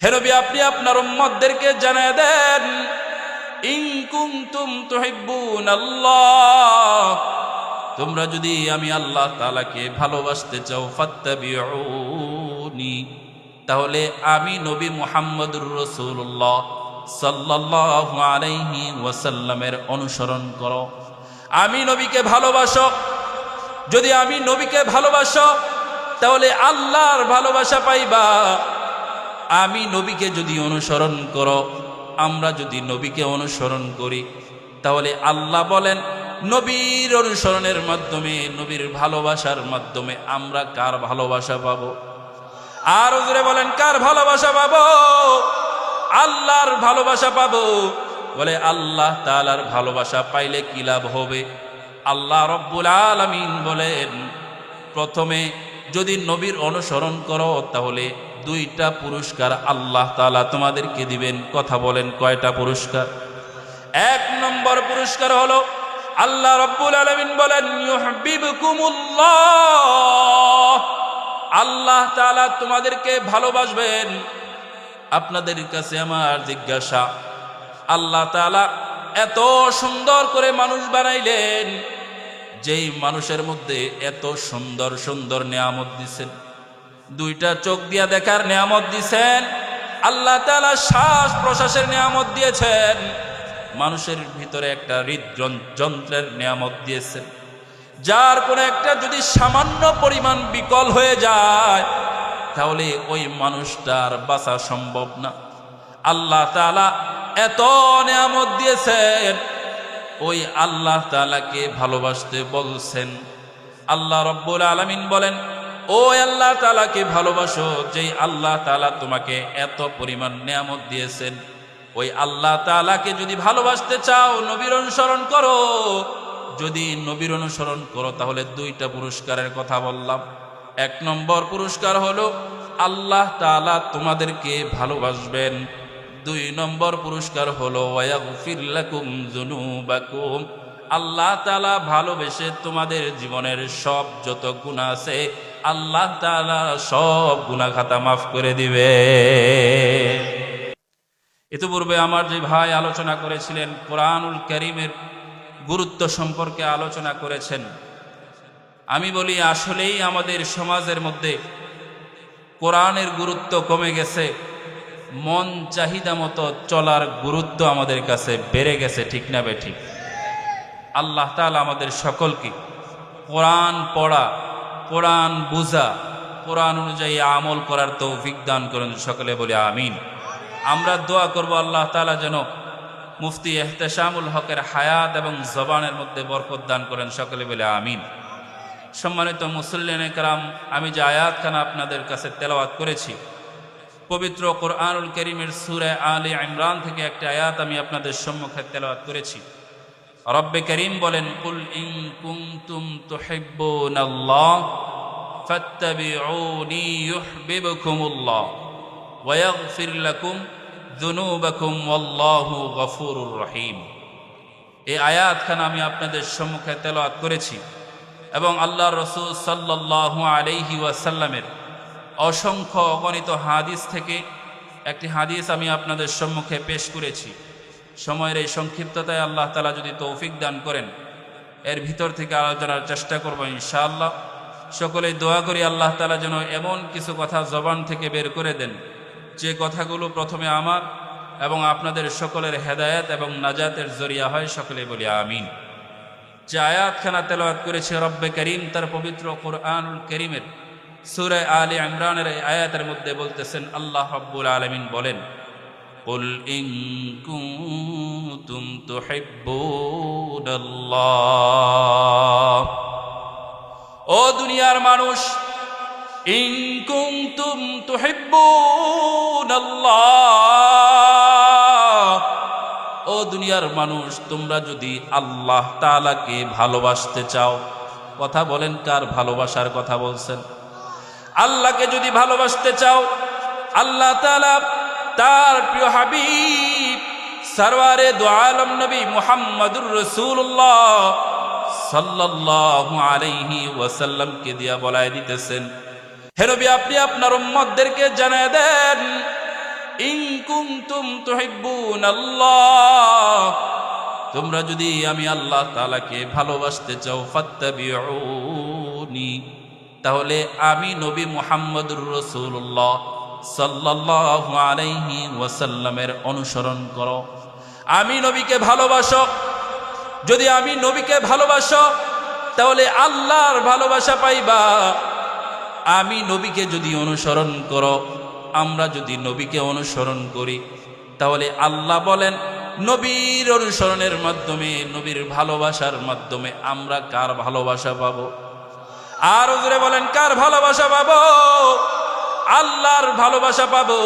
হে নবী, আপনি আপনার উম্মতদেরকে জানিয়ে দেন, ইন কুনতুম তুহিব্বুনাল্লাহ, তোমরা যদি আমি আল্লাহ তাআলাকে ভালোবাসতে চাও, ফাত্তাবিউনি, তাহলে আমি নবী মুহাম্মদুর রাসূলুল্লাহ সাল্লাল্লাহু আলাইহি ওয়াসাল্লামের অনুসরণ করো। আমি নবীকে ভালোবাসো। যদি আমি নবীকে ভালোবাসো তাহলে আল্লাহর ভালোবাসা পাইবা। আমি নবীকে যদি অনুসরণ করো, আমরা যদি নবীকে অনুসরণ করি, তাহলে আল্লাহ বলেন নবীর অনুসরণের মাধ্যমে, নবীর ভালোবাসার মাধ্যমে আমরা কার ভালোবাসা পাবো? আর জোরে বলেন, কার ভালোবাসা পাবো? আল্লাহর ভালোবাসা পাবো। বলে আল্লাহ তাআলার ভালোবাসা পাইলে কি লাভ হবে? আল্লাহ রব্বুল আলামিন বলেন, প্রথমে যদি নবীর অনুসরণ করো তাহলে দুইটা পুরস্কার আল্লাহ তাআলা তোমাদেরকে দিবেন। কথা বলেন, কয়টা পুরস্কার? এক নম্বর পুরস্কার হলো আল্লাহ রব্বুল আলামিন বলেন, ইউহিব্বুকুমুল্লাহ, আল্লাহ তাআলা তোমাদেরকে ভালোবাসবেন। আপনাদের কাছে আমার জিজ্ঞাসা, আল্লাহ তাআলা এত সুন্দর করে মানুষ বানাইলেন, যেই মানুষের মধ্যে এত সুন্দর সুন্দর নিয়ামত দিছেন, দুইটা চোখ দিয়া দেখার নিয়ামত দিছেন, আল্লাহ তাআলা শ্বাস প্রশ্বাসের নিয়ামত দিয়েছেন, মানুষের ভিতরে একটা হৃদযন্ত্রের নিয়ামত দিয়েছেন, যার কোনো একটা যদি সামান্য পরিমাণ বিকল হয়ে যায় তাহলে ওই মানুষটার বাঁচা সম্ভব না। আল্লাহ তাআলা এত নিয়ামত দিয়েছেন, ওই আল্লাহ তাআলাকে ভালোবাসতে বলছেন। আল্লাহ রব্বুল আলামিন বলেন, ও আল্লাহ তাআলাকে ভালোবাসো, যেই আল্লাহ তাআলা তোমাকে এত পরিমাণ নিয়ামত দিয়েছেন। ওই আল্লাহ তাআলাকে যদি ভালোবাসতে চাও, নবীর অনুসরণ করো। যদি নবীর অনুসরণ করো তাহলে দুইটা পুরস্কারের কথা বললাম। এক নম্বর পুরস্কার হলো আল্লাহ তাআলা তোমাদেরকে ভালোবাসবেন। দুই নম্বর পুরস্কার হলো ওয়াগফির লাকুম যুনুবাকুম, আল্লাহ তাআলা ভালোবেসে তোমাদের জীবনের সব যত গুনাহ আছে আল্লাহ তাআলা সব গুনাহ খাতা মাফ করে দিবে। ইতিপূর্বে আমার যে ভাই আলোচনা করেছিলেন, কোরআনুল কারীমের গুরুত্ব সম্পর্কে আলোচনা করেছেন। আমি বলি, আসলেই আমাদের সমাজের মধ্যে কোরআনের গুরুত্ব কমে গেছে, মন চাহিদা মতো চলার গুরুত্ব আমাদের কাছে বেড়ে গেছে। ঠিক না বেঠিক? আল্লাহ তাআলা আমাদের সকলকে কোরআন পড়া, কোরআন বুঝা, কোরআন অনুযায়ী আমল করার তৌফিক দান করেন। সকলে বলি আমিন। আমরা দোয়া করব আল্লাহ তাআলা যেন মুফতি ইহতেশামুল হকের হায়াত এবং জবানের মধ্যে বরকত দান করেন। সকলে বলি আমিন। সম্মানিত মুসল্লিনে কেরাম, আমি যে আয়াতখানা আপনাদের কাছে তেলাওয়াত করেছি, পবিত্র কোরআনুল কারীমের সূরা আলে ইমরান থেকে একটা আয়াত আমি আপনাদের সম্মুখে তেলাওয়াত করেছি। রব্বে করিম বলেন, কুল ইন কুনতুম তুহিব্বুনাল্লাহ ফাত্তাবিউনি ইউহিব্বুকুমুল্লাহ ওয়া ইয়াগফির লাকুম যুনুবাকুম ওয়াল্লাহু গফুরুর রহিম। এই আয়াতখানা আমি আপনাদের সম্মুখে তেলাওয়াত করেছি এবং আল্লাহর রাসূল সাল্লাল্লাহু আলাইহি ওয়াসাল্লামের অসংখ্য অগণিত হাদিস থেকে একটি হাদিস আমি আপনাদের সম্মুখে পেশ করেছি। সময়ের এই সংক্ষিপ্ততায় আল্লাহ তাআলা যদি তৌফিক দান করেন, এর ভিতর থেকে আলোচনার চেষ্টা করব ইনশাআল্লাহ। সকলেই দোয়া করি আল্লাহ তাআলা যেন এমন কিছু কথা জবান থেকে বের করে দেন, যে কথাগুলো প্রথমে আমার এবং আপনাদের সকলের হেদায়েত এবং নাজাতের জরিয়া হয়। সকলে বলি আমিন। যে আয়াতখানা তেলাওয়াত করেছে রব্বে করিম তার পবিত্র কোরআনুল কারীমের সূরা আলে ইমরানের এই আয়াতের মধ্যে বলতেছেন, আল্লাহ রাব্বুল আলামিন বলেন, কুল ইন কুনতুম তুহিব্বুনাল্লাহ, ও দুনিয়ার মানুষ, ইন কুনতুম তুহিব্বুনাল্লাহ, ও দুনিয়ার মানুষ, তোমরা যদি আল্লাহ তাআলাকে ভালোবাসতে চাও। কথা বলেন, কার ভালোবাসার কথা বলছেন? আল্লাহকে যদি ভালোবাসতে চাও, আল্লাহ তাআলা তার প্রিয় হাবিব সরওয়ারে দু আলম নবী মুহাম্মদুর রাসূলুল্লাহ সাল্লাল্লাহু আলাইহি ওয়াসাল্লামকে দিয়া বলায় দিতেছেন, হে নবী, আপনি আপনার উম্মতদেরকে জানিয়ে দেন, কুনতুম তুহিব্বুনাল্লাহ, তোমরা যদি আমি আল্লাহ তাআলাকে ভালোবাসতে চাও, ফাত্তাবিউনি, তাহলে আমি নবী মুহাম্মদুর রাসূলুল্লাহ সাল্লাল্লাহু আলাইহি ওয়াসাল্লামের অনুসরণ করো। আমি নবীকে ভালোবাসো। যদি আমি নবীকে ভালোবাসো তাহলে আল্লাহর ভালোবাসা পাইবা। আমি নবীকে যদি অনুসরণ করো, আমরা যদি নবীকে অনুসরণ করি, তাহলে আল্লাহ বলেন নবীর অনুসরণের মাধ্যমে, নবীর ভালোবাসার মাধ্যমে আমরা কার ভালোবাসা পাবো? আর জোরে বলেন, কার ভালোবাসা পাবো? আল্লাহর ভালোবাসা পাবো।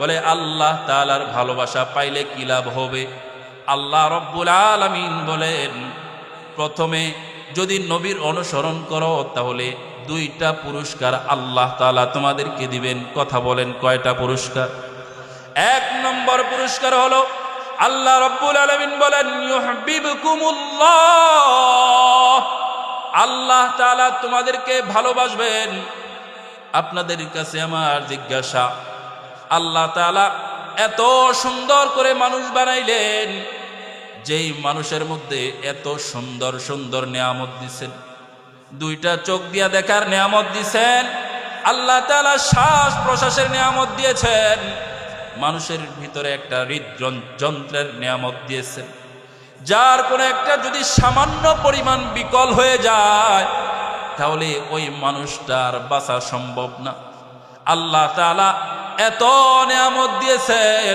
বলে আল্লাহ তাআলার ভালোবাসা পাইলে কি লাভ হবে? আল্লাহ রব্বুল আলামিন বলেন, প্রথমে যদি নবীর অনুসরণ করো তাহলে দুইটা পুরস্কার আল্লাহ তাআলা তোমাদেরকে দিবেন। কথা বলেন, কয়টা পুরস্কার? এক নম্বর পুরস্কার হলো আল্লাহ রব্বুল আলামিন বলেন ইউহিব্বুকুমুল্লাহ, আল্লাহ তাআলা তোমাদেরকে ভালোবাসবেন। আপনাদের কাছে আমার জিজ্ঞাসা, আল্লাহ তাআলা এত সুন্দর করে মানুষ বানাইলেন, যেই মানুষের মধ্যে এত সুন্দর সুন্দর নিয়ামত দিছেন, দুইটা চোখ দিয়া দেখার নিয়ামত দিছেন, আল্লাহ তাআলা শ্বাস প্রশ্বাসের নিয়ামত দিয়েছেন, মানুষের ভিতরে একটা হৃদযন্ত্রের নিয়ামত দিয়েছেন, যার কোনো একটা যদি সামান্য পরিমাণ বিকল হয়ে যায় তাহলে ওই মানুষটার বাঁচা সম্ভব না। আল্লাহ তাআলা এত নিয়ামত দিয়েছেন,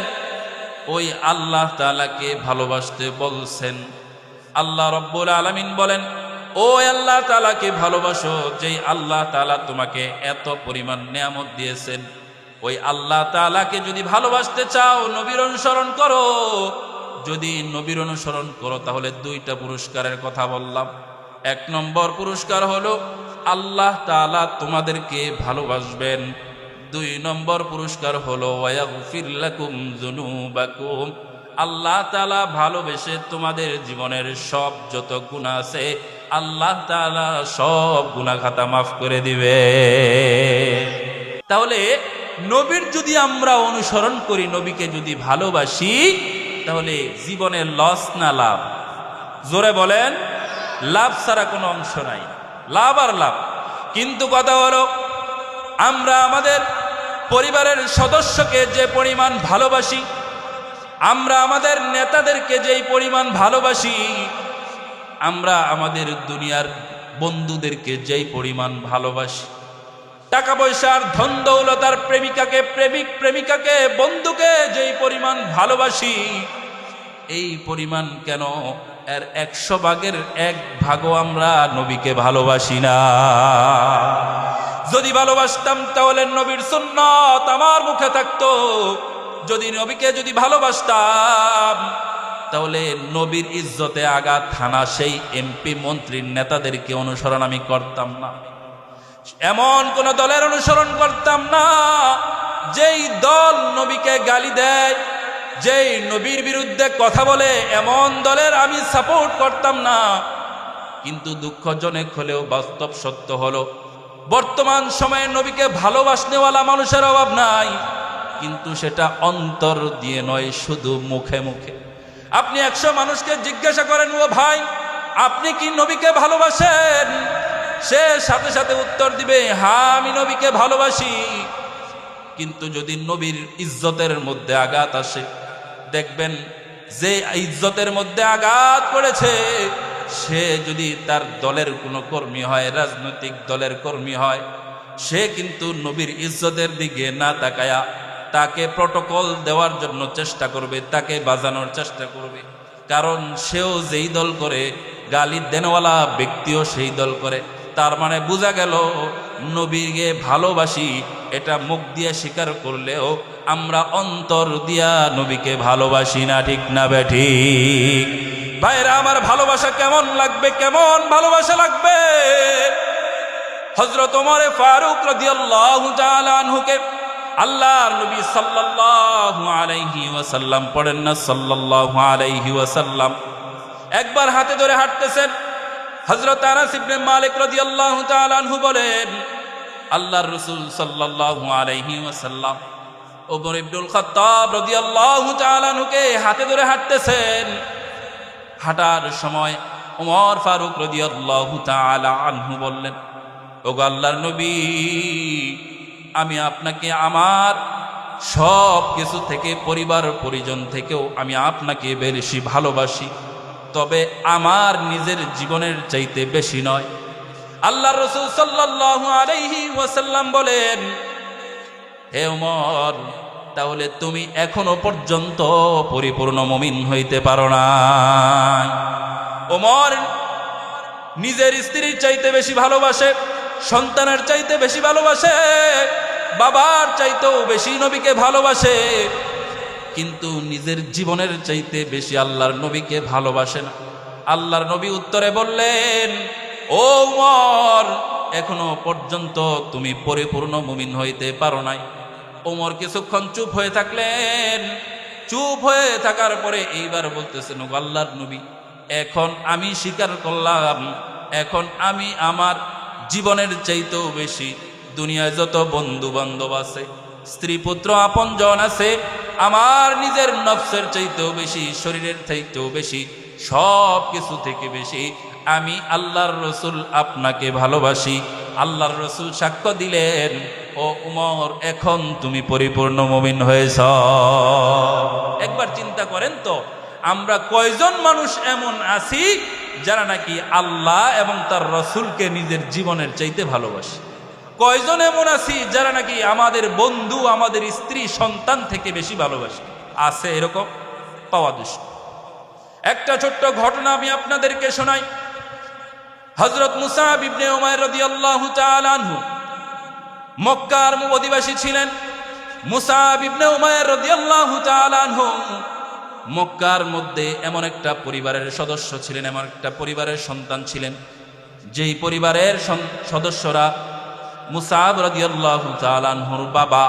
ওই আল্লাহ তাআলাকে ভালোবাসতে বলছেন। আল্লাহ রব্বুল আলামিন বলেন, ও আল্লাহ তাআলাকে ভালোবাসো, যেই আল্লাহ তাআলা তোমাকে এত পরিমাণ নিয়ামত দিয়েছেন। ওই আল্লাহ তাআলাকে যদি ভালোবাসতে চাও, নবীর অনুসরণ করো। যদি নবীর অনুসরণ করো তাহলে দুইটা পুরস্কারের কথা বললাম। এক নম্বর পুরস্কার হলো আল্লাহ তাআলা তোমাদেরকে ভালোবাসবেন। দুই নম্বর পুরস্কার হলো ওয়াগফির লাকুম যুনুবাকুম, আল্লাহ তাআলা ভালোবেসে তোমাদের জীবনের সব যত গুনাহ আছে আল্লাহ তাআলা সব গুনাহ খাতা মাফ করে দিবে। তাহলে নবীর যদি আমরা অনুসরণ করি, নবীকে যদি ভালোবাসি, তাহলে জীবনে লস না লাভ? জোরে বলেন, লাভ ছাড়া কোনো অংশ নাই, লাভ আর লাভ। কিন্তু কথা হলো, আমরা আমাদের পরিবারের সদস্যকে যে পরিমাণ ভালোবাসি, আমরা আমাদের নেতাদেরকে যেই পরিমাণ ভালোবাসি, আমরা আমাদের দুনিয়ার বন্ধুদেরকে যেই পরিমাণ ভালোবাসি, টাকা পয়সার ধন দৌলতার প্রেমিকাকে, প্রেমিকাকে, বন্ধুকে যেই পরিমাণ ভালোবাসি, এই পরিমাণ কেন এর 100 ভাগের 1 ভাগও আমরা নবীকে ভালোবাসি না? যদি ভালোবাসতাম তাহলে নবীর সুন্নাত আমার মুখে থাকতো। যদি নবীকে যদি ভালোবাসতাম তাহলে নবীর ইজ্জতে আঘাত হানা সেই এমপি মন্ত্রীর নেতাদেরকে অনুসরণ আমি করতাম না। এমন কোন দলের অনুসরণ করতাম না যেই দল নবীকে গালি দেয়, যেই নবীর বিরুদ্ধে কথা বলে, এমন দলের আমি সাপোর্ট করতাম না। কিন্তু দুঃখজনক হলেও বাস্তব সত্য হলো, বর্তমান সময়ে নবীকে ভালোবাসনেওয়ালা মানুষের অভাব নাই, কিন্তু সেটা অন্তর দিয়ে নয়, শুধু মুখে মুখে। আপনি 100 মানুষকে জিজ্ঞাসা করেন, ও ভাই আপনি কি নবীকে ভালোবাসেন? সে সাথে সাথে উত্তর দিবে, হ্যাঁ আমি নবীকে ভালোবাসি। কিন্তু যদি নবীর ইজ্জতের মধ্যে আঘাত আসে, দেখবেন যে ইজ্জতের মধ্যে আঘাত করেছে, সে যদি তার দলের কোনো কর্মী হয়, রাজনৈতিক দলের কর্মী হয়, সে কিন্তু নবীর ইজ্জতের দিকে না তাকায়া তাকে প্রটোকল দেওয়ার জন্য চেষ্টা করবে, তাকে বাজানোর চেষ্টা করবে। কারণ সেও যেই দল করে, গালি দেনওয়ালা ব্যক্তিও সেই দল করে। তার মানে বোঝা গেল নবীকে ভালোবাসি, এটা মুখ দিয়ে স্বীকার করলেও আমরা অন্তর দিয়া নবীকে ভালোবাসি না। ঠিক না বেঠিক? ভাইরা আমার, ভালোবাসা কেমন লাগবে? কেমন ভালোবাসা লাগবে? হযরত ওমর ফারুক রাদিয়াল্লাহু তাআলা আনহুকে আল্লাহর নবী সাল্লাল্লাহু আলাইহি ওয়াসাল্লাম, পড়েন না সাল্লাল্লাহু আলাইহি ওয়াসাল্লাম, একবার হাতে ধরে হাঁটতেছেন। হযরত আনাস ইবনে মালিক রাদিয়াল্লাহু তাআলা আনহু বলেন, আল্লাহর রাসূল সাল্লাল্লাহু আলাইহি ওয়াসাল্লাম ওমর ইবনুল খাত্তাব রাদিয়াল্লাহু তাআলা আনহুকে হাতে ধরে হাঁটতেছেন। হাঁটার সময় ওমর ফারুক রাদিয়াল্লাহু তাআলা আনহু বললেন, ওগো আল্লাহর নবী, আমি আপনাকে আমার সব কিছু থেকে, পরিবার পরিজন থেকেও আমি আপনাকে বেশি ভালোবাসি, তবে আমার নিজের জীবনের চাইতে বেশি নয়। আল্লাহর রাসূল সাল্লাল্লাহু আলাইহি ওয়াসাল্লাম বলেন, হে ওমর, তাহলে তুমি এখনো পর্যন্ত পরিপূর্ণ মুমিন হইতে পারো না। ওমর নিজের স্ত্রীর চাইতে বেশি ভালোবাসে, সন্তানের চাইতে বেশি ভালোবাসে, বাবার চাইতেও বেশি নবীকে ভালোবাসে, কিন্তু নিজের জীবনের চাইতে বেশি আল্লাহর নবীকে ভালোবাসে না। আল্লাহর নবী উত্তরে বললেন, ও ওমর, এখনো পর্যন্ত তুমি পরিপূর্ণ মুমিন হইতে পারো নাই। ওমর কিছুক্ষণ চুপ হয়ে থাকলেন। চুপ হয়ে থাকার পরে এইবার বলতেছেন, ও আল্লাহর নবী, এখন আমি স্বীকার করলাম, এখন আমি আমার জীবনের চাইতেও বেশি, দুনিয়ায় যত বন্ধু বান্ধব আছে, স্ত্রী পুত্র আপনজন আছে, আমার নিজের নফসের চাইতেও বেশি, শরীরের চাইতেও বেশি, সব কিছু থেকে বেশি আমি আল্লাহর রসুল আপনাকে ভালোবাসি। আল্লাহর রসুল সাক্ষ্য দিলেন, ও উমর, এখন তুমি পরিপূর্ণ মুমিন হয়েছ। একবার চিন্তা করেন তো, আমরা কয়জন মানুষ এমন আছি যারা নাকি আল্লাহ এবং তার রসুলকে নিজের জীবনের চাইতে ভালোবাসি? কয়জন এমন আছি যারা নাকি আমাদের বন্ধু, আমাদের স্ত্রী, সন্তান থেকে বেশি ভালোবাসি? আছে এরকম? পাওয়া দুষ্কর। একটা ছোট্ট ঘটনা আমি আপনাদেরকে শোনাই। হযরত মুসআব ইবনে উমাইর রাদিয়াল্লাহু তাআলা আনহু মক্কার অধিবাসী ছিলেন। মুসআব ইবনে উমাইর রাদিয়াল্লাহু তাআলা আনহু মক্কার মধ্যে এমন একটা পরিবারের সদস্য ছিলেন, এমন একটা পরিবারের সন্তান ছিলেন, যেই পরিবারের সদস্যরা মুসআব রাদিয়াল্লাহু তাআলা আনহুর বাবা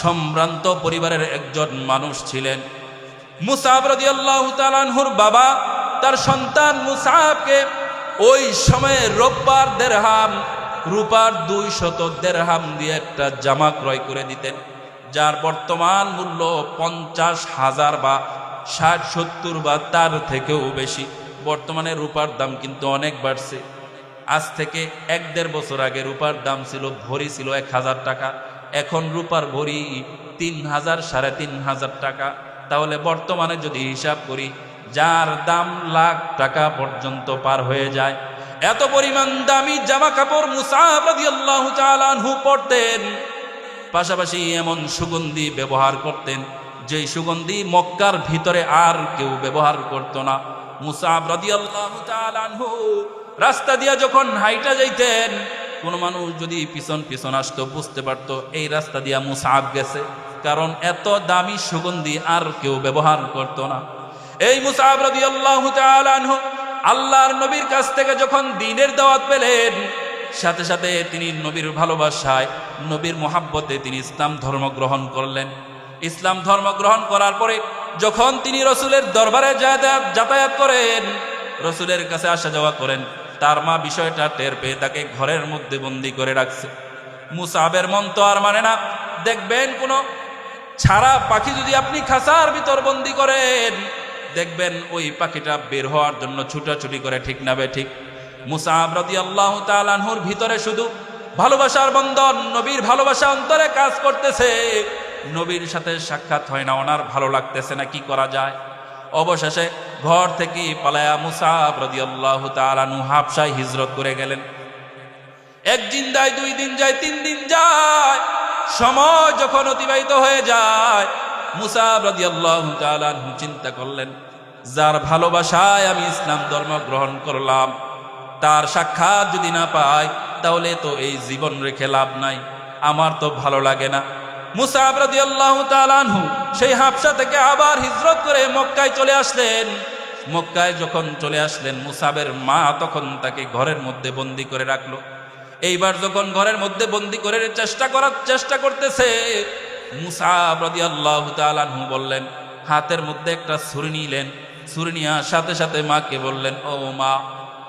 সম্ভ্রান্ত পরিবারের একজন মানুষ ছিলেন। মুসআব রাদিয়াল্লাহু তাআলা আনহুর বাবা তার সন্তান মুসআবকে ওই সময়ে রূপার দেরহাম, রূপার 200 দেরহাম দিয়ে একটা জামা ক্রয় করে দিতেন, যার বর্তমান মূল্য 50,000 বা 60-70 বা তার থেকেও বেশি। বর্তমানে রূপার দাম কিন্তু অনেক বাড়ছে। আজ থেকে 1-1.5 বছর আগে রূপার দাম ছিল, ভরি ছিল 1000 টাকা, এখন রূপার ভরি 3000, 3500 টাকা। তাহলে বর্তমানে যদি হিসাব করি, যার দাম লাখ টাকা পর্যন্ত পার হয়ে যায়। এত পরিমাণ দামি জামা কাপড় মুসআব রাদিয়াল্লাহু তাআলা আনহু পরতেন। পাশাপাশি এমন সুগন্ধি ব্যবহার করতেন যেই সুগন্ধি মক্কার ভিতরে আর কেউ ব্যবহার করত না। মুসআব রাদিয়াল্লাহু তাআলা আনহু রাস্তা দিয়া যখন হাইটা যাইতেন, কোনো মানুষ যদি পিছন পিছন আসতো বুঝতে পারত এই রাস্তা দিয়া মুসআব গেছে, কারণ এত দামি সুগন্ধি আর কেউ ব্যবহার করত না। এই মুসআব রাদিয়াল্লাহু তাআলা আনহু আল্লাহর নবীর কাছ থেকে যখন দ্বীনের দাওয়াত পেলেন, সাথে সাথে তিনি নবীর ভালোবাসায়, নবীর মোহাব্বতে তিনি ইসলাম ধর্ম গ্রহণ করলেন। ইসলাম ধর্ম গ্রহণ করার পরে যখন তিনি রসুলের দরবারে যাতায়াত করেন, রসুলের কাছে আসা যাওয়া করেন, তার মা বিষয়টা টের পেয়ে তাকে ঘরের মধ্যে বন্দি করে রাখছে। মুসআবের মন তো আর মানে না। দেখবেন কোনো ছাড়া পাখি যদি আপনি খাঁচার ভিতর বন্দি করেন, দেখবেন ওই পাখিটা বের হওয়ার জন্য ছুটাছুটি করে, ঠিক না বে ঠিক? মুসআব রাদিয়াল্লাহু তাআলা আনহুর ভিতরে শুধু ভালোবাসার বন্ধন, নবীর ভালোবাসা অন্তরে কাজ করতেছে। নবীর সাথে সাক্ষাৎ হয় না, ওনার ভালো লাগতেছে না, কি করা যায়? অবশেষে ঘর থেকে পালায়া মুসআব রাদিয়াল্লাহু তাআলা আনহু হাবশায় হিজরত করে গেলেন। 1 দিন যায়, 2 দিন যায়, 3 দিন যায়। সময় যখন অতিবাহিত হয়ে যায়, মুসআব রাদিয়াল্লাহু তাআলা আনহু চিন্তা করলেন, যার ভালোবাসায় আমি ইসলাম ধর্ম গ্রহণ করলাম, তার সাক্ষাৎ যদি না পাই তাহলে তো এই জীবন রেখে লাভ নাই, আমার তো ভালো লাগে না। মুসআব রাদিয়াল্লাহু তাআলা আনহু সেই হাবশা থেকে আবার হিজরত করে মক্কায় চলে আসলেন। মক্কায় যখন চলে আসলেন, মুসআবের মা তখন তাকে ঘরের মধ্যে বন্দি করে রাখলো। এইবার যখন ঘরের মধ্যে বন্দি করে চেষ্টা করতেছে, মুসআব রাদিয়াল্লাহু তাআলা আনহু বললেন, হাতের মধ্যে একটা ছুরি নিলেন। ছুরি নেওয়ার সাথে সাথে মাকে বললেন, ও মা,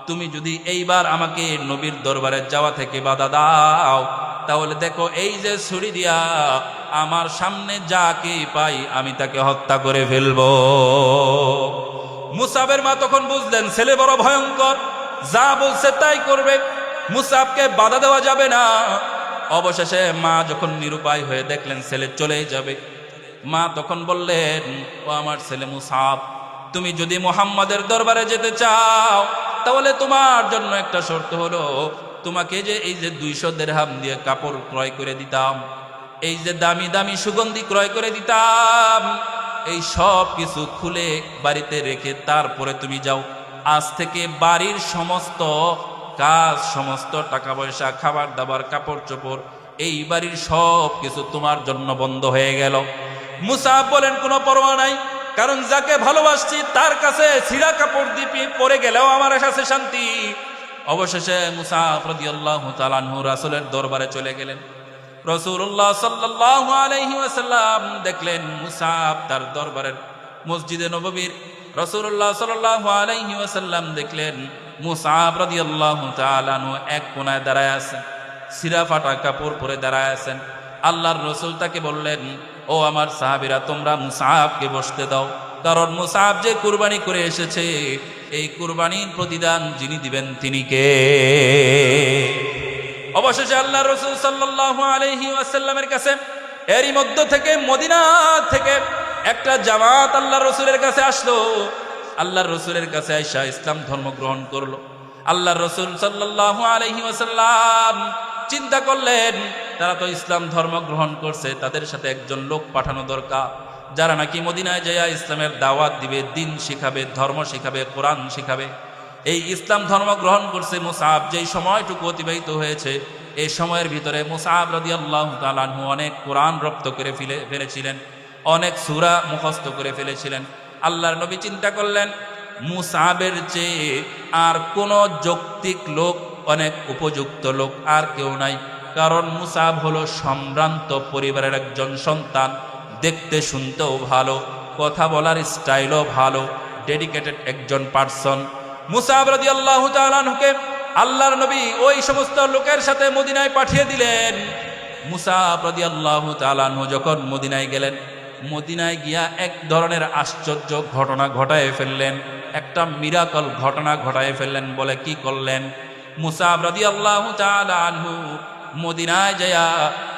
তুমি যদি এইবার আমাকে নবীর দরবারে যাওয়া থেকে বাধা দাও, তাহলে দেখো এই যে ছুরি দিয়া আমার সামনে যাকে পাই আমি তাকে হত্যা করে ফেলবো। মুসাবের মা তখন বুঝলেন ছেলে বড় ভয়ঙ্কর, যা বলছে তাই করবে, মুসাবকে বাধা দেওয়া যাবে না। অবশেষে মা যখন নিরুপায় হয়ে দেখলেন ছেলে চলেই যাবে, মা তখন বললেন, ও আমার ছেলে মুসাব, তুমি যদি মুহাম্মাদের দরবারে যেতে চাও তাহলে তোমার জন্য একটা শর্ত হলো, তোমাকে যে এই যে 200 দিরহাম দিয়ে কাপড় ক্রয় করে দিতাম, এই যে দামি দামি সুগন্ধি ক্রয় করে দিতাম, এই সব কিছু খুলে বাড়িতে রেখে তারপরে তুমি যাও। আজ থেকে বাড়ির সমস্ত কাজ, সমস্ত টাকা পয়সা, খাবার দাবার, কাপড় চোপড়, এই বাড়ির সব কিছু তোমার জন্য বন্ধ হয়ে গেল। মুসাব বলেন কোনো পরোয়া নাই, কারণ যাকে ভালোবাসছি তার কাছে ছিঁড়া কাপড় দিয়ে পরে গেলেও আমার কাছে শান্তি। অবশেষে মুসাব রাদিয়াল্লাহু তাআলা আনহু রাসূলের দরবারে চলে গেলেন। রাসূলুল্লাহ সাল্লাল্লাহু আলাইহি ওয়াসাল্লাম দেখলেন মুসাব তার দরবারের মসজিদে নববীর, রাসূলুল্লাহ সাল্লাল্লাহু আলাইহি ওয়াসাল্লাম দেখলেন মুসাব রাদিয়াল্লাহু তাআলা আনহু এক কোণায় দাঁড়ায় আছেন, ছিঁড়া ফাটা কাপড় পরে দাঁড়ায় আছেন। আল্লাহর রাসূল তাকে বললেন, ও আমার সাহাবীরা, তোমরা মুসাবকে বসতে দাও, কারণ মুসাব যে কুরবানি করে এসেছে, এই কুরবানির প্রতিদান যিনি দিবেন তিনি কে? অবশেষে আল্লাহর রাসূল সাল্লাল্লাহু আলাইহি ওয়াসাল্লামের কাছে এরই মধ্য থেকে মদিনা থেকে একটা জামাত আল্লাহর রাসূলের কাছে আসলো। আল্লাহর রাসূলের কাছে আয়েশা ইসলাম ধর্ম গ্রহণ করলো। আল্লাহর রাসূল সাল্লাল্লাহু আলাইহি ওয়াসাল্লাম চিন্তা করলেন, তারা তো ইসলাম ধর্ম গ্রহণ করছে, তাদের সাথে একজন লোক পাঠানো দরকার, যারা নাকি মদিনায় যাইয়া ইসলামের দাওয়াত দিবে, দিন শিখাবে, ধর্ম শিখাবে, কোরআন শিখাবে। এই ইসলাম ধর্ম গ্রহণ করছে মুসাব, যেই সময়টুকু অতিবাহিত হয়েছে এই সময়ের ভিতরে মুসাব রাদিয়াল্লাহু তাআলা আনহু অনেক কোরআন রপ্ত করে ফেলেছিলেন, অনেক সূরা মুখস্থ করে ফেলেছিলেন। আল্লাহর নবী চিন্তা করলেন, মুসাবের চেয়ে আর কোন যৌক্তিক লোক, অনেক উপযুক্ত লোক আর কেউ নাই, কারণ মুসাব হলো সম্ভ্রান্ত পরিবারের একজন সন্তান, দেখতে শুনতেও ভালো, কথা বলার স্টাইলও ভালো, ডেডিকেটেড একজন পার্সন। মুসাব রাদিয়াল্লাহু তাআলা আনহুকে আল্লাহর নবী ওই সমস্ত লোকের সাথে মদিনায় পাঠিয়ে দিলেন। মুসাব রাদিয়াল্লাহু তাআলা আনহু যখন মদিনায় গেলেন, মদিনায় গিয়া এক ধরনের আশ্চর্য ঘটনা ঘটায় ফেললেন, একটা মিরাকল ঘটনা ঘটায় ফেললেন। বলে কি করলেন? মুসাব রাদিয়াল্লাহু তাআলা আনহু মদিনায় যায়া,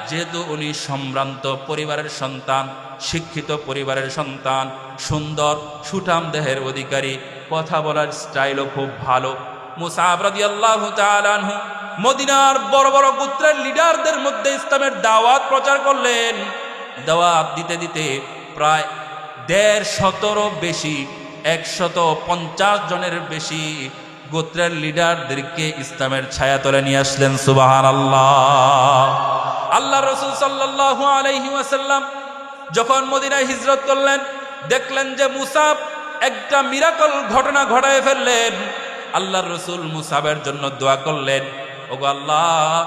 যেহেতু উনি সম্ভ্রান্ত পরিবারের সন্তান, শিক্ষিত পরিবারের সন্তান, সুন্দর সুঠাম দেহের অধিকারী, কথা বলার স্টাইলও খুব ভালো, মুসাব রাদিয়াল্লাহু তাআলা আনহু মদিনার বড় বড় গোত্রের লিডারদের মধ্যে ইসলামের দাওয়াত প্রচার করলেন। দাওয়াত দিতে দিতে প্রায় 150 বেশি, 150 জনের বেশি গোত্রের লিডারদেরকে ইসলামের ছায়াতলে নিয়ে আসলেন। সুবহানাল্লাহ। আল্লাহ রাসূল সাল্লাল্লাহু আলাইহি ওয়াসাল্লাম যখন মদিনায় হিজরত করলেন, দেখলেন যে মুসাব একটা মিরাকল ঘটনা ঘটায় ফেললেন। আল্লাহর রাসূল মুসাবের জন্য দোয়া করলেন, ওগো আল্লাহ,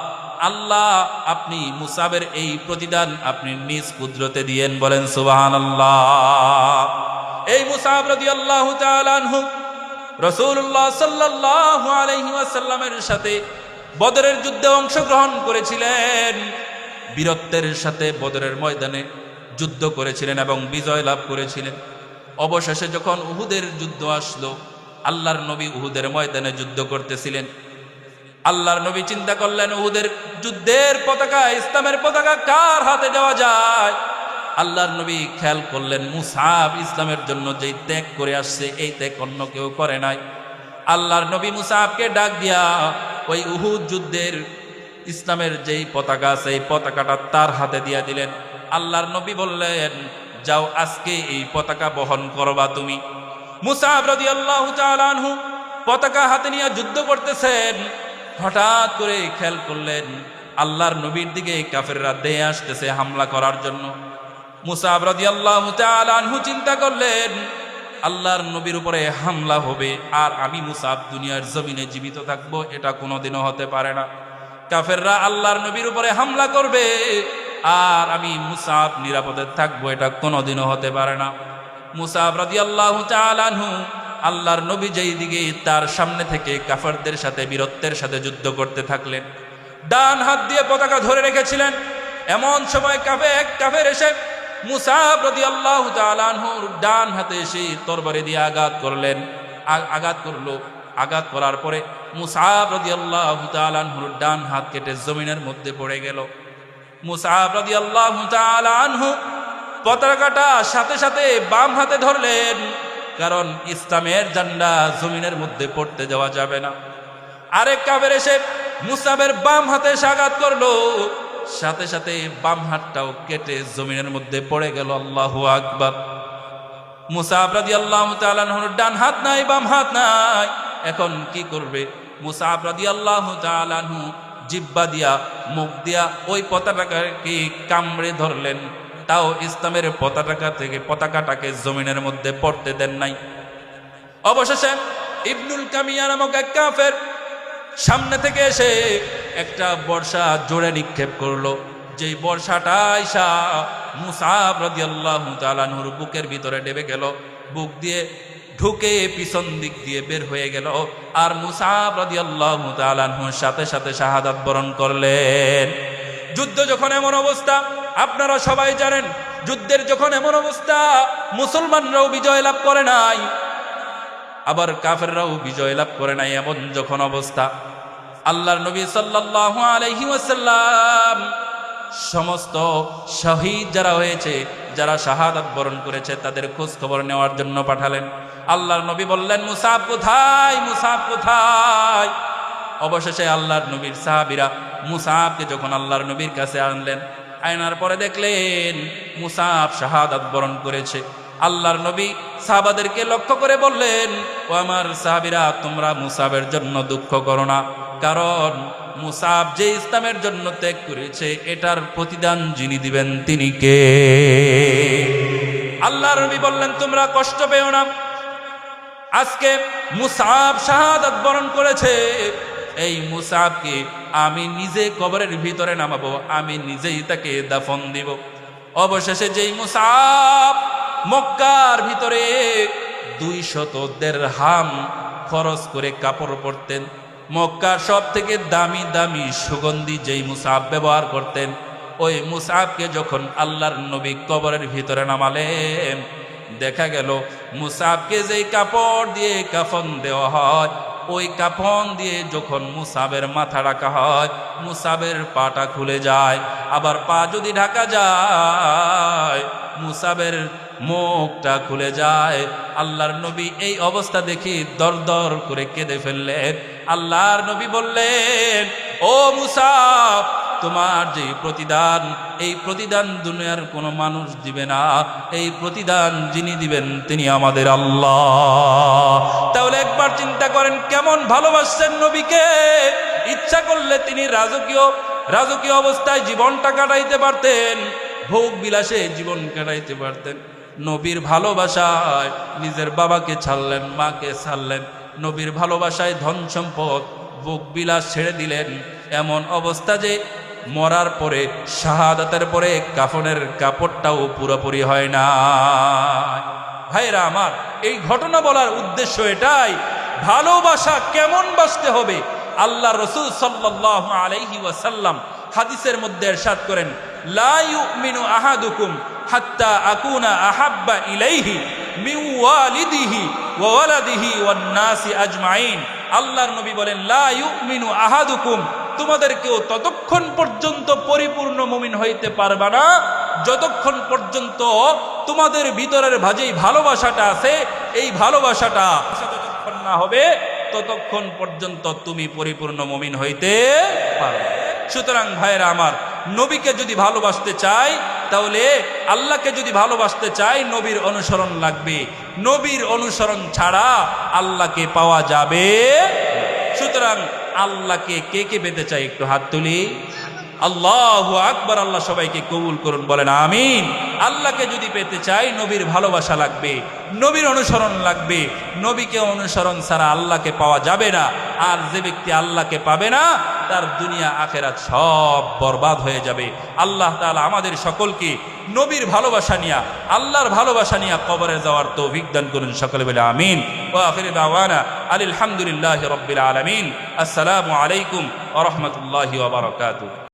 আল্লাহ আপনি মুসাবের এই প্রতিদান আপনি নিজ কুদরতে দিয়েন। বলেন সুবহানাল্লাহ। এই মুসাব রাদিয়াল্লাহু তাআলা আনহু রাসূলুল্লাহ সাল্লাল্লাহু আলাইহি ওয়াসাল্লামের সাথে বদরের যুদ্ধে অংশগ্রহণ করেছিলেন, বীরত্বের সাথে বদরের ময়দানে যুদ্ধ করেছিলেন এবং বিজয় লাভ করেছিলেন। অবশেষে যখন উহুদের যুদ্ধ আসলো, আল্লাহর নবী উহুদের ময়দানে যুদ্ধ করতেছিলেন। আল্লাহর নবী চিন্তা করলেন, উহুদের যুদ্ধের পতাকা, ইসলামের পতাকা কার হাতে দেওয়া যায়? আল্লাহর নবী খেয়াল করলেন, মুসাব ইসলামের জন্য যেই ত্যাগ করে আসছে, এই ত্যাগ অন্য কেউ করে নাই। আল্লাহর নবী মুসাবকে ডাক দিয়া ওই উহুদ যুদ্ধের ইসলামের যেই পতাকা আছে, এই পতাকাটা তার হাতে দিয়া দিলেন। আল্লাহর নবী বললেন, যাও আজকে এই পতাকা বহন করবা তুমি। মুসাব রাদিয়াল্লাহু তাআলা আনহু পতাকা হাতে নিয়ে যুদ্ধ করতেছেন। হঠাৎ করে খেয়াল করলেন, আল্লাহর নবীর দিকে কাফেররা দেয়ে আসতেছে হামলা করার জন্য। মুসাব রাদিয়াল্লাহু তাআলা আনহু চিন্তা করলেন, আল্লাহর নবীর উপরে হামলা হবে আর আমি মুসাব দুনিয়ার জমিনে জীবিত থাকবো, এটা কোনোদিনও হতে পারে না। কাফেররা আল্লাহর নবীর উপরে হামলা করবে আর আমি মুসাব নিরাপদে থাকবো, এটা কোনোদিনও হতে পারে না। মুসাব রাদিয়াল্লাহু তাআলা আনহু আল্লাহর নবী যেই দিকে তার সামনে থেকে কাফেরদের সাথে বীরত্বের সাথে যুদ্ধ করতে থাকলেন, ডান হাত দিয়ে পতাকা ধরে রেখেছিলেন। এমন সময় এক কাফের এসে মুসাব রাদিয়াল্লাহু তাআলা আনহুর ডান হাতে এসে তরবারি দিয়ে আঘাত করলেন। আঘাত করার পরে মুসাব রাদিয়াল্লাহু তাআলা আনহুর ডান হাত কেটে জমিনের মধ্যে পড়ে গেল। মুসাব রাদিয়াল্লাহু তাআলা আনহু পতাকাটা সাথে সাথে বাম হাতে ধরলেন, কারণ ইসলামের ঝান্ডা জমিনের মধ্যে পড়তে যাওয়া যাবে না। আরেক কাফের এসে মুসাবের বাম হাতে আঘাত করলো, সাথে সাথে বাম হাতটাও কেটে জমিনের মধ্যে পড়ে গেল। আল্লাহু আকবার। মুসাব রাদিয়াল্লাহু তাআলা আনহুর ডান হাত নাই, বাম হাত নাই, এখন কি করবে? মুসাব রাদিয়াল্লাহু তাআলা আনহু জিহ্বা দিয়া, মুখ দিয়া ওই পতাকাটাকে কামড়ে ধরলেন, তাও ইসলামের পতাকাটাকে জমিনের মধ্যে পড়তে দেন নাই। অবশেষে ইবনুল কামিয়া নামক এক কাফের সামনে থেকে এসে একটা বর্ষা জোরে নিক্ষেপ করলো। যেই বর্ষাটা আইসা মুসাব রাদিয়াল্লাহু তাআলা আনহুর বুকের ভিতরে ডেবে গেল, বুক দিয়ে ঢুকে পিছন দিক দিয়ে বের হয়ে গেল। আর মুসাব রাদিয়াল্লাহু তাআলা আনহুর সাথে সাথে শাহাদাত বরণ করলেন। যুদ্ধ যখন এমন অবস্থা, আপনারা সবাই জানেন, যুদ্ধের যখন এমন অবস্থা, মুসলমানরাও বিজয় লাভ করে নাই, আবার কাফেররাও বিজয় লাভ করে নাই, এমন যখন অবস্থা, আল্লাহর নবী সাল্লাল্লাহু আলাইহি ওয়াসাল্লাম সমস্ত শহীদ যারা হয়েছে, যারা শাহাদাত বরণ করেছে, তাদের খোঁজ খবর নেওয়ার জন্য পাঠালেন। আল্লাহর নবী বললেন, মুসাব কোথায়, মুসাব কোথায়? অবশেষে আল্লাহর নবীর সাহাবীরা মুসাবকে যখন আল্লাহর নবীর কাছে আনলেন, আনার পরে দেখলেন মুসাব শাহাদাত বরণ করেছে। আল্লাহর নবী সাহাবাদেরকে লক্ষ্য করে বললেন, ও আমার সাহাবীরা, তোমরা মুসাবের জন্য দুঃখ করো না, কারণ মুসাব যে ইসলামের জন্য ত্যাগ করেছে, এটার প্রতিদান যিনি দিবেন তিনি কে? আল্লাহর নবী বললেন, তোমরা কষ্ট পেও না, আজকে মুসাব শাহাদাত বরণ করেছে, এই মুসাবকে আমি নিজে কবরের ভিতরে নামাবো, আমি নিজেই তাকে দাফন দিব। অবশেষে যেই মুসাব মক্কার ভিতরে 200 দিরহাম খরচ করে কাপড় পরতেন, মক্কার সব থেকে দামি দামি সুগন্ধি যেই মুসাব ব্যবহার করতেন, ওই মুসাবকে যখন আল্লাহর নবী কবরের ভিতরে নামালেন, দেখা গেল মুসাবকে যেই কাপড় দিয়ে কাফন দেওয়া হয়, ওই কাফন দিয়ে যখন মুসাবের মাথা রাখা হয়, মুসাবের পাটা খুলে যায়। আবার পা যদি ঢাকা যায়, মুসাবের মুখটা খুলে যায়। আল্লাহর নবী এই অবস্থা দেখি দর দর করে কেঁদে ফেললেন। আল্লাহর নবী বললেন, ও মুসাব, তোমার যে প্রতিদান, এই প্রতিদান দুনিয়ার কোনো মানুষ দিবে না, এই প্রতিদান যিনি দিবেন তিনি আমাদের আল্লাহ। তাহলে একবার চিন্তা করেন, কেমন ভালোবাসছেন নবীকে। ইচ্ছা করলে তিনি রাজকীয় অবস্থায় জীবনটা কাটাইতে পারতেন, ভোগ বিলাসে জীবন কাটাইতে পারতেন। নবীর ভালোবাসায় নিজের বাবাকে ছাড়লেন, মাকে ছাড়লেন, নবীর ভালোবাসায় ধন সম্পদ ভোগ বিলাস ছেড়ে দিলেন। এমন অবস্থা যে মরার পরে, শাহাদাতের পরে কাফনের কাপড়টাও পুরোপুরি হয় না। ভাইরা আমার, এই ঘটনা বলার উদ্দেশ্য এটাই, ভালোবাসা কেমন বাসতে হবে। আল্লাহ রাসূল সাল্লাল্লাহু আলাইহি ওয়াসাল্লাম হাদিসের মধ্যে ইরশাদ করেন, লা ইউমিনু আহাদুকুম হাত্তা আকুনা আহাব্বা ইলাইহি মিন ওয়ালিদিহি ওয়া ওয়ালাদিহি ওয়ান নাসি আজমাইন। আল্লাহর নবী বলেন, লা ইউমিনু আহাদুকুম, তোমাদের কেউ ততক্ষণ পর্যন্ত পরিপূর্ণ মুমিন হইতে পারবে না যতক্ষণ পর্যন্ত তোমাদের ভিতরের যেই ভালোবাসাটা আছে, এই ভালোবাসাটা যতক্ষণ না হবে ততক্ষণ পর্যন্ত তুমি পরিপূর্ণ মুমিন হইতে পারবে। সুতরাং ভাইরা আমার, নবীকে যদি ভালোবাসতে চাই, তাহলে আল্লাহকে যদি ভালোবাসতে চাই, নবীর অনুসরণ লাগবে। নবীর অনুসরণ ছাড়া আল্লাহকে পাওয়া যাবে। সুতরাং আল্লাহকে কে কে পেতে চাই, একটু হাত তুলি। আল্লাহু আকবার। আল্লাহ সবাইকে কবুল করুন, বলেন আমিন। আল্লাহকে যদি পেতে চাই, নবীর ভালোবাসা লাগবে, নবীর অনুসরণ লাগবে। নবীকে অনুসরণ ছাড়া আল্লাহকে পাওয়া যাবে না। আর যে ব্যক্তি আল্লাহকে পাবে না, তার দুনিয়া আখেরাত সব বরবাদ হয়ে যাবে। আল্লাহ তাআলা আমাদের সকলকে নবীর ভালোবাসা নিয়া, আল্লাহর ভালোবাসা নিয়া কবরে যাওয়ার তৌফিক দান করুন। সকলে বলে আমিন। ওয়া আখিরু দাওয়ানা আলহামদুলিল্লাহি রাব্বিল আলামিন। আসসালামু আলাইকুম ওয়া রাহমাতুল্লাহি ওয়া বারাকাতুহু।